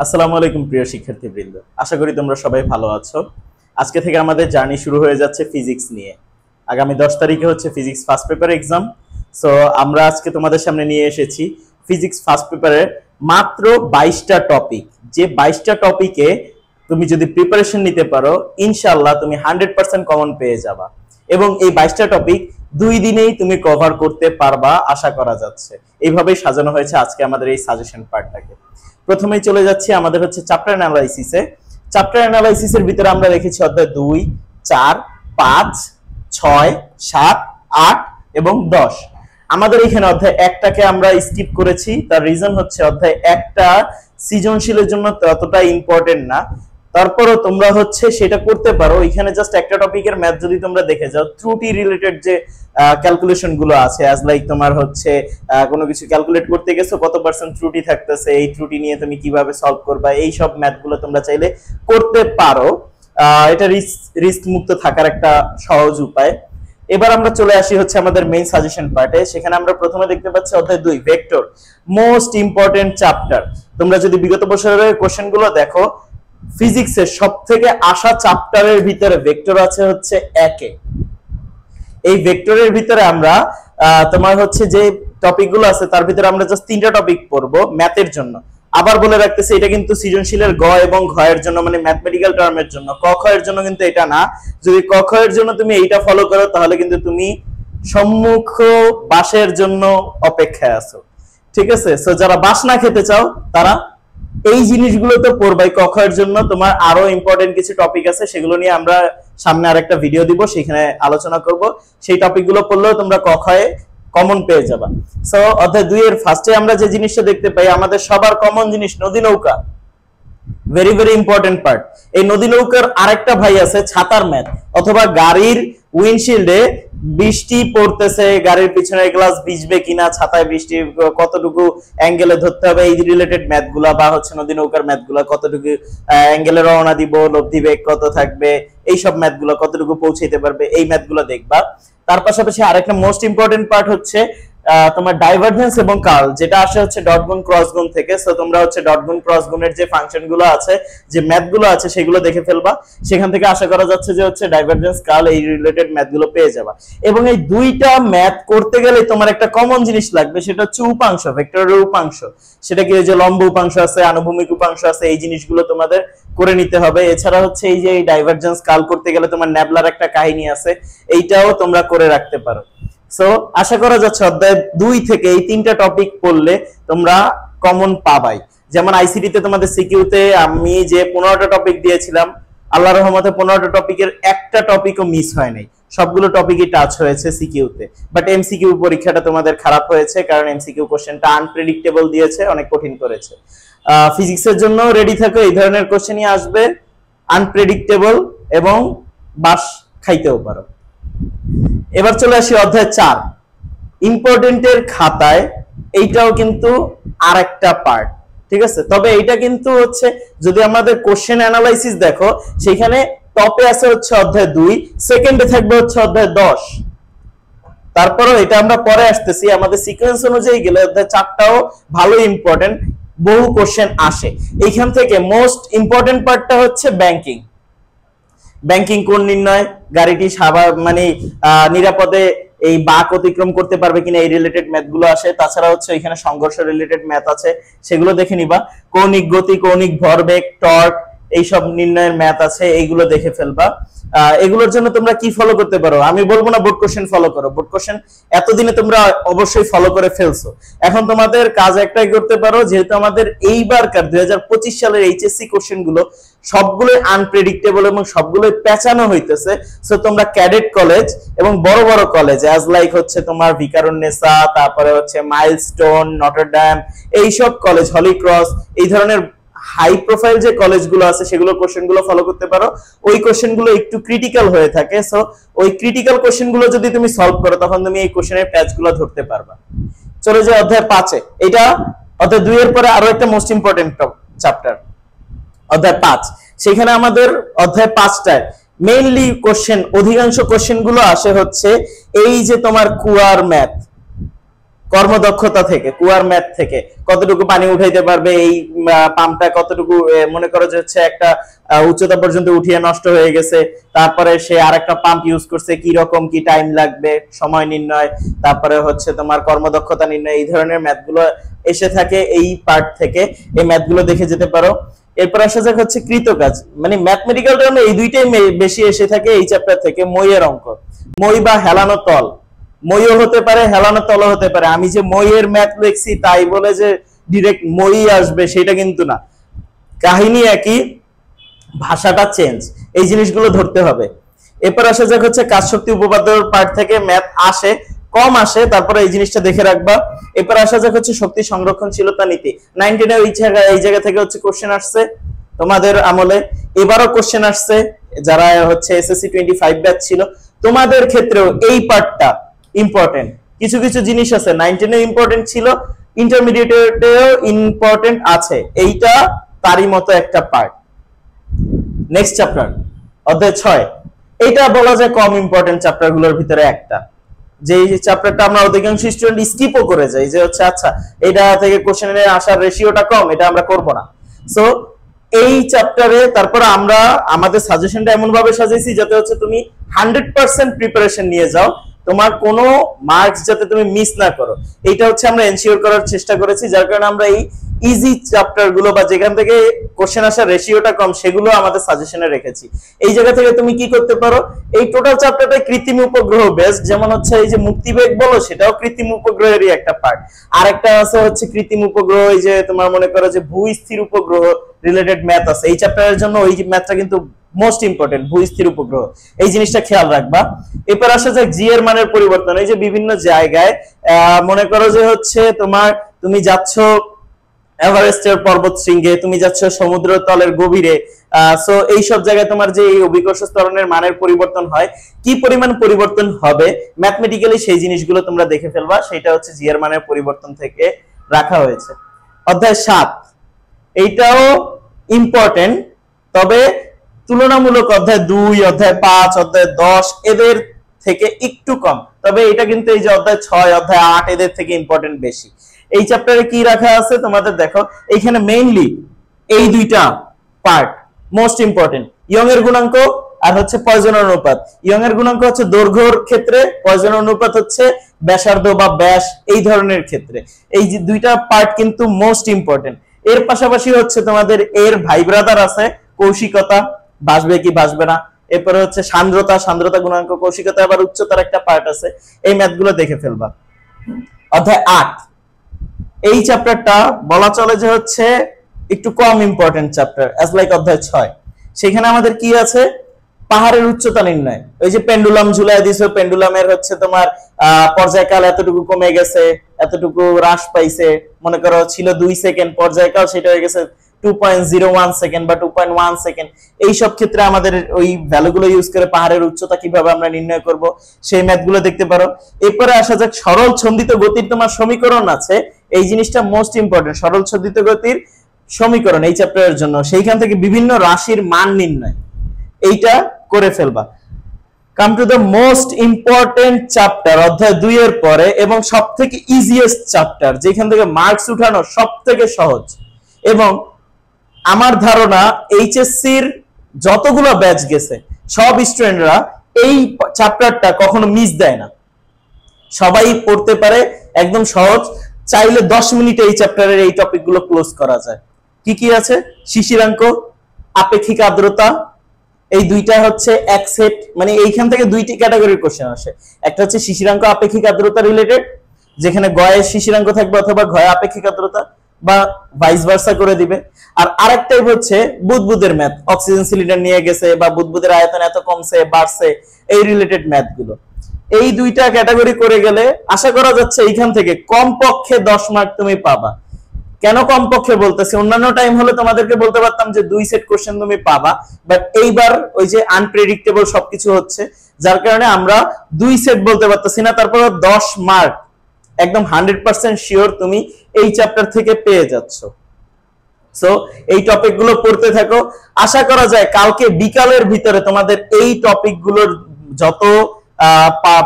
আসসালামু আলাইকুম প্রিয় শিক্ষার্থীবৃন্দ, আশা করি তোমরা সবাই ভালো আছো। আজকে থেকে আমাদের জার্নি শুরু হয়ে যাচ্ছে ফিজিক্স নিয়ে। আগামী 10 তারিখে হচ্ছে physics first paper exam. So আমরা আজকে তোমাদের সামনে নিয়ে এসেছি ফিজিক্স ফার্স্ট পেপারের মাত্র 22টা টপিক। যে 22টা টপিকে তুমি যদি প্রিপারেশন নিতে পারো, ইনশাআল্লাহ তুমি 100% কমন পেয়ে যাবা। এবং এই 22টা টপিক 2 দিনেই তুমি কভার করতে পারবা আশা করা যাচ্ছে। এইভাবেই সাজানো হয়েছে আজকে আমাদের এই সাজেশন পার্টটাকে। প্রথমেই চলে যাচ্ছি আমাদের হচ্ছে চ্যাপ্টার অ্যানালাইসিসে। চ্যাপ্টার অ্যানালাইসিসের ভিতরে আমরা রেখেছি অধ্যায় 2, 4, 5, 6, 7, 8 এবং 10। আমাদের এখানে অধ্যায় 1টাকে আমরা স্কিপ করেছি। তার রিজন হচ্ছে অধ্যায় 1টা সৃজনশীলের জন্য ততটা ইম্পর্টেন্ট না। তারপরও তোমরা হচ্ছে সেটা করতে পারো। এখানে জাস্ট একটা টপিকের ম্যাথ যদি তোমরা দেখে যাও, ত্রুটি রিলেটেড যে ক্যালকুলেশন গুলো আছে, অ্যাজ লাইক তোমার হচ্ছে কোনো কিছু ক্যালকুলেট করতে গেছো, কত পার্সেন্ট ত্রুটি থাকতেছে, এই ত্রুটি নিয়ে তুমি কিভাবে সলভ করবা, এই সব ম্যাথ গুলো তোমরা চাইলে করতে পারো। এটা রিস্ক মুক্ত থাকার একটা সহজ উপায়। এবার আমরা চলে আসি হচ্ছে আমাদের মেইন সাজেশন পার্টে। সেখানে আমরা প্রথমে দেখতে পাচ্ছি অধ্যায় 2 ভেক্টর, মোস্ট ইম্পর্টেন্ট চ্যাপ্টার। তোমরা যদি বিগত বছরের কোশ্চেন গুলো দেখো, ফিজিক্সের সবথেকে আশা চ্যাপ্টারের ভিতরে ভেক্টর আছে হচ্ছে 1-এ। এই ভেক্টরের ভিতরে আমরা তোমার হচ্ছে যে টপিক গুলো আছে তার ভিতরে আমরা জাস্ট 3টা টপিক পড়বো ম্যাথের জন্য। আবার বলে রাখতেছি, এটা কিন্তু সৃজনশীলের গ এবং ঘ এর জন্য, মানে ম্যাথমেটিক্যাল টার্মের জন্য। ক খ এর জন্য কিন্তু এটা না। যদি ক খ এর জন্য তুমি এইটা ফলো করো, তাহলে কিন্তু তুমি সম্মুখ বাসের জন্য অপেক্ষায় আছো। ঠিক আছে? সো যারা বাস না খেতে চাও তারা এই জিনিসগুলো তো পড়বাই। ক খ এর জন্য তোমার আরো ইম্পর্টেন্ট কিছু টপিক আছে, সেগুলো নিয়ে আমরা সামনে আরেকটা ভিডিও দিব, সেখানে আলোচনা করব। সেই টপিকগুলো পড়লেও তোমরা ক খ এ কমন পেয়ে যাবা। সো অধ্যায় 2 এর ফার্স্টে আমরা যে জিনিসটা দেখতে পাই, আমাদের সবার কমন জিনিস নদী নৌকা। Very very important part. এই নদী নৌকার আরেকটা ভাই আছে ছাতার ম্যাথ, অথবা গাড়ির উইন্ডশিল্ডে বৃষ্টি পড়তেছে, গাড়ির পিছনে গ্লাস ভিজবে কিনা, ছাতায় বৃষ্টি কতটুকু অ্যাঙ্গেলে ধরতে হবে, এই রিলেটেড ম্যাথ গুলা, বা হচ্ছে নদী নৌকার ম্যাথ গুলা, কতটুকু অ্যাঙ্গেলে রওনা দিব, লব্ধি বেগ কত থাকবে, এইসব ম্যাথ গুলো কতটুকু পৌঁছাইতে পারবে, এই ম্যাথ গুলো দেখবা। তার পাশাপাশি আরেকটা মোস্ট ইম্পর্টেন্ট পার্ট হচ্ছে তোমার ডাইভারজেন্স এবং কার্ল, যেটা আসে হচ্ছে ডট গুণ ক্রস গুণ থেকে। সো তোমরা হচ্ছে ডট গুণ ক্রস গুণের যে ফাংশন গুলো আছে, যে ম্যাথ গুলো আছে, সেগুলো দেখে ফেলবা। সেখান থেকে আশা করা যাচ্ছে যে হচ্ছে ডাইভারজেন্স কার্ল এই রিলেটেড ম্যাথ গুলো পেয়ে যাবা। এবং এই দুইটা ম্যাথ করতে গেলে তোমার একটা কমন জিনিস লাগবে, সেটা হচ্ছে উপাংশ, ভেক্টরের উপাংশ। সেটা কি, যে লম্ব উপাংশ আছে, আনুভূমিক উপাংশ আছে, এই জিনিসগুলো তোমাদের করে নিতে হবে। এছাড়া হচ্ছে এই যে ডাইভারজেন্স কার্ল করতে গেলে তোমার ন্যাবলার একটা কাহিনী আছে, এইটাও তোমরা করে রাখতে পারো। সো আশা করা যাচ্ছে অধ্যায় 2 থেকে এই 3টা টপিক পড়লে তোমরা কমন পাবাই। যেমন আইসিটি তে তোমাদের সিকিউতে আমি যে 15টা টপিক দিয়েছিলাম, আল্লাহর রহমতে 15টা টপিকের একটা টপিকও মিস হয় নাই, সবগুলো টপিকই টাচ হয়েছে সিকিউতে। বাট এমসিকিউ পরীক্ষাটা তোমাদের খারাপ হয়েছে, কারণ এমসিকিউ কোশ্চেনটা আনপ্রেডিক্টেবল দিয়েছে, অনেক কঠিন করেছে। ফিজিক্সের জন্য রেডি থাকো, এই ধরনের কোশ্চেনই আসবে, আনপ্রেডিক্টেবল এবং বাস খাইতেও পারো। এবার চলে আসি অধ্যায় 4 ইম্পর্টেন্টের খাতায়। এইটাও কিন্তু আরেকটা পার্ট, ঠিক আছে? তবে এইটা কিন্তু হচ্ছে, যদি আমাদের কোশ্চেন অ্যানালাইসিস দেখো, সেখানে টপে আছে হচ্ছে অধ্যায় 2, সেকেন্ডে থাকবে হচ্ছে অধ্যায় 10। তারপরেও এটা আমরা পরে আসতেছি, আমাদের সিকোয়েন্স অনুযায়ী গেলে অধ্যায় 4টাও ভালো ইম্পর্টেন্ট, বহু কোশ্চেন আসে এইখান থেকে। মোস্ট ইম্পর্টেন্ট পার্টটা হচ্ছে ব্যাংকিং। ব্যাংকিং কোণ নির্ণয়, গাড়িটি মানে নিরাপদে এই বাঁক অতিক্রম করতে পারবে কিনা, এই রিলেটেড ম্যাথ গুলো আসে। তাছাড়া হচ্ছে এখানে সংঘর্ষ রিলেটেড ম্যাথ আছে, সেগুলো দেখে নিবা। কৌণিক গতি, কৌণিক ভরবেগ, টর্ক, এইসব নির্ণয়ের ম্যাথ আছে, এইগুলো দেখে ফেলবা। এগুলোর জন্য তোমরা কি ফলো করতে পারো, আমি বলবো না বোর্ড কোশ্চেন ফলো করো, বোর্ড কোশ্চেন এতদিনে তোমরা অবশ্যই ফলো করে ফেলছো। এখন তোমাদের কাজ একটাই করতে পারো, যেহেতু আমাদের এইবারকার 2025 সালের এইচএসসি কোশ্চেন গুলো সবগুলোই আনপ্রেডিক্টেবল এবং সবগুলোই পেঁচানো হইতেছে। সো তোমরা ক্যাডেট কলেজ এবং বড় বড় কলেজ, অ্যাজ লাইক হচ্ছে তোমার ভিকারুননিসা, তারপরে হচ্ছে মাইলস্টোন, নটরডেম, এইসব কলেজ, হলি ক্রস, এই ধরনের হাই প্রোফাইল যে কলেজগুলো আছে, সেগুলো কোশ্চেনগুলো ফলো করতে পারো। ওই কোশ্চেনগুলো একটু ক্রিটিক্যাল হয়ে থাকে। সো ওই ক্রিটিক্যাল কোশ্চেনগুলো যদি তুমি সলভ করো, তখন তুমি এই কোশ্চেনের প্যাচগুলো ধরতে পারবা। চলে যাও অধ্যায় 5-এ। এটা অধ্যায় 2 এর পরে আরো একটা মোস্ট ইম্পর্টেন্ট চ্যাপ্টার, অধ্যায় 5। সেখানে আমাদের অধ্যায় 5টায় মেইনলি কোশ্চেন, অধিকাংশ কোশ্চেন গুলো আসে হচ্ছে এই যে তোমার কুয়ার ম্যাথ, কর্মদক্ষতা থেকে, কুয়ার ম্যাথ থেকে কতটুকু পানি উঠাইতে পারবে, এই পাম্পটা কতটুকু মনে করো যে হচ্ছে একটা উচ্চতা পর্যন্ত উঠিয়ে নষ্ট হয়ে গেছে, তারপরে সে আরেকটা পাম্প ইউজ করছে, কি রকম কি টাইম লাগবে, সময় নির্ণয়, তারপরে হচ্ছে তোমার কর্মদক্ষতা নির্ণয়, এই ধরনের ম্যাথগুলো এসে থাকে এই পার্ট থেকে। এই ম্যাথগুলো দেখে যেতে পারো। এরপর আসা যাক হচ্ছে কৃতকাজ, মানে ম্যাথমেটিক্যাল টার্মে এই দুইটাই বেশি এসে থাকে এই চ্যাপ্টার থেকে। মইয়ের অঙ্ক, মই বা হেলানো তল, মইও হতে পারে হেলানো তলও হতে পারে। আমি যে মইয়ের ম্যাথ লিখছি তাই বলে যে ডিরেক্ট মই আসবে সেটা কিন্তু না, কাহিনী একই, ভাষাটা চেঞ্জ, এই জিনিসগুলো ধরতে হবে। এরপর আসা যাক হচ্ছে কাজ শক্তি উপপাদ্যর পার্ট থেকে ম্যাথ আসে, কম আসে, তারপরে এই জিনিসটা দেখে রাখবা। এরপর আসা যাক হচ্ছে শক্তি সংরক্ষণশীলতা নীতি। 19 এই জায়গা থেকে হচ্ছে কোশ্চেন আসছে তোমাদের আমলে, এবারও কোশ্চেন আসছে যারা হচ্ছে এসএসসি 25 ব্যাচ ছিল, তোমাদের ক্ষেত্রেও এই পার্টটা ইম্পর্টেন্ট। কিছু কিছু জিনিস আছে 19 ইম্পর্টেন্ট ছিল, ইন্টারমিডিয়েটেও ইম্পর্টেন্ট আছে, এইটা তারই মতো একটা পার্ট। নেক্সট চ্যাপ্টার অধ্যায় 6, এটা বলা যায় কম ইম্পর্টেন্ট চ্যাপ্টার গুলোর ভিতরে একটা, যে চ্যাপ্টারটা আমরা অধিকাংশ স্টুডেন্ট স্কিপও করে যাই, যে হচ্ছে আচ্ছা এটা থেকে কোশ্চেনে আসার রেশিওটা কম, এটা আমরা করব না। সো এই চ্যাপ্টারে তারপর আমরা আমাদের সাজেশনটা এমন ভাবে সাজাইছি যাতে হচ্ছে তুমি 100% প্রিপারেশন নিয়ে যাও, তোমার কোনো মার্কস যাতে তুমি মিস না করো, এইটা হচ্ছে আমরা এনশিওর করার চেষ্টা করেছি। যার কারণে আমরা এই ইজি চ্যাপ্টার গুলো বা যেখান থেকে কোশ্চেন আসার রেশিওটা কম সেগুলো আমাদের সাজেশনে রেখেছি। এই জায়গা থেকে তুমি কি করতে পারো, এই টোটাল চ্যাপ্টারটা কৃত্রিম উপগ্রহ বেস, যেমন হচ্ছে এই যে মুক্তিবেগ বলো সেটাও কৃত্রিম উপগ্রহেরই একটা পার্ট। আরেকটা আছে হচ্ছে কৃত্রিম উপগ্রহ, এই যে তোমার মনে করো যে ভূস্থির উপগ্রহ রিলেটেড ম্যাথ আছে এই চ্যাপ্টারের জন্য, ওই ম্যাথটা কিন্তু মোস্ট ইম্পর্টেন্ট, ভূস্থির উপগ্রহ, এই জিনিসটা খেয়াল রাখবা। এরপর আসা যাক জি এর মানের পরিবর্তন। এই যে বিভিন্ন জায়গায় মনে করো যে হচ্ছে তোমার তুমি যাচ্ছ এভারেস্টের পর্বত শৃঙ্গে, তুমি যাচ্ছ সমুদ্র তলের গভীরে, সো এই সব জায়গায় তোমার যে এই অভিকর্ষ ত্বরণের মানের পরিবর্তন হয়, কি পরিমাণ পরিবর্তন হবে ম্যাথমেটিক্যালি সেই জিনিসগুলো তোমরা দেখে ফেলবা, সেটা হচ্ছে জি এর মানের পরিবর্তন থেকে রাখা হয়েছে। অধ্যায় 7, এইটাও ইম্পর্টেন্ট, তবে তুলনামূলক অধ্যায় 2, অধ্যায় 5, অধ্যায় 10 এদের থেকে একটু কম, তবে এটা কিন্তু এই যে অধ্যায় 6, অধ্যায় 8 এদের থেকে ইম্পর্টেন্ট বেশি। এই চ্যাপ্টারে কি রাখা আছে তোমাদের দেখো, এইখানে মেইনলি এই দুইটা পার্ট মোস্ট ইম্পর্টেন্ট, ইয়ং এর গুণাঙ্ক আর হচ্ছে পয়জন অনুপাত। ইয়ং এর গুণাঙ্ক হচ্ছে দৈর্ঘ্যের ক্ষেত্রে, পয়জন অনুপাত হচ্ছে ব্যাসার্ধ বা ব্যাস এই ধরনের ক্ষেত্রে। এই যে দুইটা পার্ট কিন্তু মোস্ট ইম্পর্টেন্ট। এর পাশাপাশি হচ্ছে তোমাদের এর ভাই ব্রাদার আছে কৌশিকতা, বাসবে কি বাসবে না, এরপরে হচ্ছে সান্দ্রতা, সান্দ্রতা গুণাঙ্ক, কৌশিকতা আবার উচ্চতার একটা পার্ট আছে, এই ম্যাথগুলো দেখে ফেলবা। অধ্যায় 8, এই চ্যাপ্টারটা বলা চলে যে হচ্ছে একটু কম ইম্পর্টেন্ট চ্যাপ্টার অ্যাজ লাইক অধ্যায় 6। সেখানে আমাদের কি আছে, পাহাড়ের উচ্চতা নির্ণয়। ওই যে পেন্ডুলাম ঝুলাই দিছো, পেন্ডুলামের হচ্ছে তোমার পর্যায়কাল এতটুকু কমে গেছে, এতটুকু হ্রাস পাইছে, মনে করো ছিল 2 সেকেন্ড, পর্যায়কাল সেটা হয়ে গেছে 2.01 সেকেন্ড বা 2.1 সেকেন্ড। এই সব ক্ষেত্রে আমাদের ওই ভ্যালুগুলো ইউজ করে পাহাড়ের উচ্চতা কিভাবে আমরা নির্ণয় করব সেই ম্যাথগুলো দেখতে পারো। এরপরে আসা যাক সরল ছন্দিত গতির তোমার সমীকরণ আছে, এই জিনিসটা মোস্ট ইম্পর্টেন্ট, সরল ছন্দিত গতির সমীকরণ এই চ্যাপ্টারের জন্য, সেইখান থেকে বিভিন্ন রাশির মান নির্ণয়, এইটা করে ফেলবা। Come to the most important chapter অধ্যায় 2 এর পরে এবং সবথেকে ইজিয়েস্ট চ্যাপ্টার, যেখান থেকে মার্কস উঠানো সবথেকে সহজ, এবং আমার ধারণা এইচএসসির যতগুলো ব্যাচ গেছে সব স্টুডেন্টরা এই চ্যাপ্টারটা কখনো মিস দেয় না, সবাই পড়তে পারে, একদম সহজ, চাইলে 10 মিনিটে এই চ্যাপ্টারের এই টপিকগুলো ক্লোজ করা যায়। কি কি আছে, শিশিরাঙ্ক, আপেক্ষিক আর্দ্রতা, এই দুইটা হচ্ছে এক সেট, মানে এইখান থেকে দুইটি ক্যাটাগরির কোশ্চেন আসে, একটা হচ্ছে শিশিরাঙ্ক আপেক্ষিক আর্দ্রতা রিলেটেড, যেখানে গয়ে শিশিরাঙ্ক থাকবে অথবা ঘয়ে আপেক্ষিক আর্দ্রতা বা ভাইস ভার্সা করে দিবে। আর আরেকটাই হচ্ছে বুদবুদের ম্যাথ, অক্সিজেন সিলিন্ডার নিয়ে গেছে বা বুদবুদের আয়তন এত কমছে বাড়ছে, এই রিলেটেড ম্যাথগুলো। এই দুইটা ক্যাটাগরি করে গেলে আশা করা যাচ্ছে এইখান থেকে কমপক্ষে 10 মার্ক তুমি পাবা। কেন কমপক্ষে বলতেছি, অন্যান্য টাইম হলে তোমাদেরকে বলতে পারতাম যে 2 সেট কোশ্চেন তুমি পাবা, বাট এইবার ওই যে আনপ্রেডিক্টেবল সবকিছু হচ্ছে, যার কারণে আমরা 2 সেট বলতে পারতেছি না। তারপর 10 মার্ক একদম 100% শিওর তুমি এই চ্যাপ্টার থেকে পেয়ে যাচ্ছ। সো এই টপিকগুলো পড়তে থাকো, আশা করা যায় কালকে বিকালের ভিতরে তোমাদের এই টপিকগুলোর যত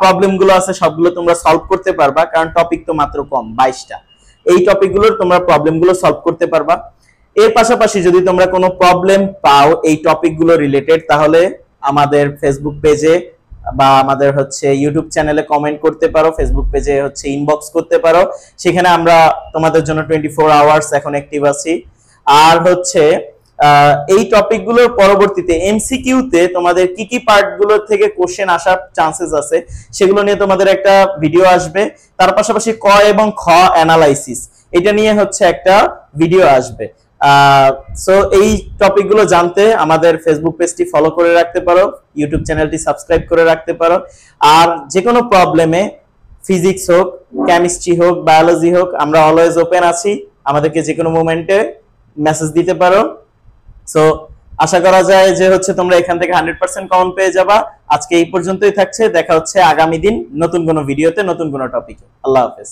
প্রবলেম গুলো আছে সবগুলো তোমরা সলভ করতে পারবা, কারণ টপিক তো মাত্র কম 22টা। এই টপিকগুলোর তোমরা প্রবলেম গুলো সলভ করতে পারবা। এর পাশাপাশি যদি তোমরা কোনো প্রবলেম পাও এই টপিকগুলো রিলেটেড, তাহলে আমাদের ফেসবুক পেজে বা আমাদের হচ্ছে ইউটিউব চ্যানেলে কমেন্ট করতে পারো, ফেসবুক পেজে হচ্ছে ইনবক্স করতে পারো, সেখানে আমরা তোমাদের জন্য 24 আওয়ার্স এখন অ্যাক্টিভ আছি। আর হচ্ছে এই টপিকগুলোর পরবর্তীতে এমসিকিউতে তোমাদের কি কি পার্টগুলো থেকে কোশ্চেন আসার চান্সেস আছে সেগুলো নিয়ে তোমাদের একটা ভিডিও আসবে। তার পাশাপাশি ক এবং খ অ্যানালাইসিস, এটা নিয়ে হচ্ছে একটা ভিডিও আসবে। সো এই টপিকগুলো জানতে আমাদের ফেসবুক পেজটি ফলো করে রাখতে পারো, ইউটিউব চ্যানেলটি সাবস্ক্রাইব করে রাখতে পারো। আর যে কোনো প্রবলেমে, ফিজিক্স হোক, কেমিস্ট্রি হোক, বায়োলজি হোক, আমরা অলওয়েজ ওপেন আছি, আমাদেরকে যে কোনো মোমেন্টে মেসেজ দিতে পারো। সো আশা করা যায় যে হচ্ছে তোমরা এখান থেকে 100% কমন পেয়ে যাবা। আজকে এই পর্যন্তই থাকছে, দেখা হচ্ছে আগামী দিন নতুন কোনো ভিডিওতে, নতুন কোনো টপিকে। আল্লাহ হাফেজ।